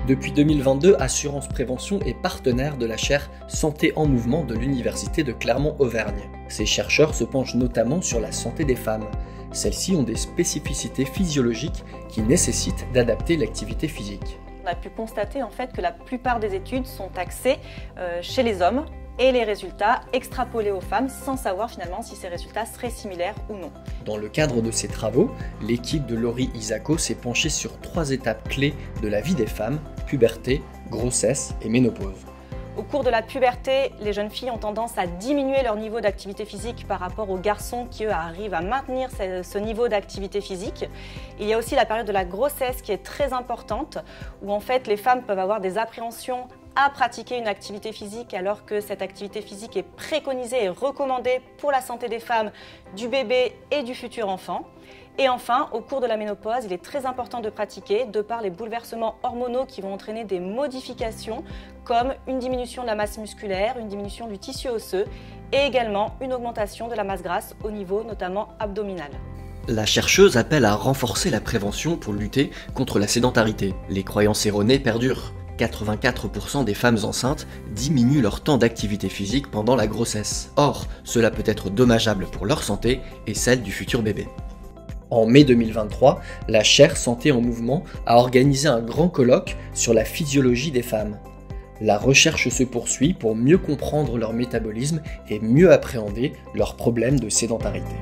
Depuis 2022, Assurance Prévention est partenaire de la chaire Santé en Mouvement de l'Université de Clermont-Auvergne. Ces chercheurs se penchent notamment sur la santé des femmes. Celles-ci ont des spécificités physiologiques qui nécessitent d'adapter l'activité physique. On a pu constater en fait que la plupart des études sont axées chez les hommes et les résultats extrapolés aux femmes sans savoir finalement si ces résultats seraient similaires ou non. Dans le cadre de ces travaux, l'équipe de Laurie Isaco s'est penchée sur 3 étapes clés de la vie des femmes: puberté, grossesse et ménopause. Au cours de la puberté, les jeunes filles ont tendance à diminuer leur niveau d'activité physique par rapport aux garçons qui, eux, arrivent à maintenir ce niveau d'activité physique. Il y a aussi la période de la grossesse qui est très importante, où en fait les femmes peuvent avoir des appréhensions à pratiquer une activité physique alors que cette activité physique est préconisée et recommandée pour la santé des femmes, du bébé et du futur enfant. Et enfin, au cours de la ménopause, il est très important de pratiquer de par les bouleversements hormonaux qui vont entraîner des modifications comme une diminution de la masse musculaire, une diminution du tissu osseux et également une augmentation de la masse grasse au niveau notamment abdominal. La chercheuse appelle à renforcer la prévention pour lutter contre la sédentarité. Les croyances erronées perdurent. 84% des femmes enceintes diminuent leur temps d'activité physique pendant la grossesse. Or, cela peut être dommageable pour leur santé et celle du futur bébé. En mai 2023, la chaire Santé en Mouvement a organisé un grand colloque sur la physiologie des femmes. La recherche se poursuit pour mieux comprendre leur métabolisme et mieux appréhender leurs problèmes de sédentarité.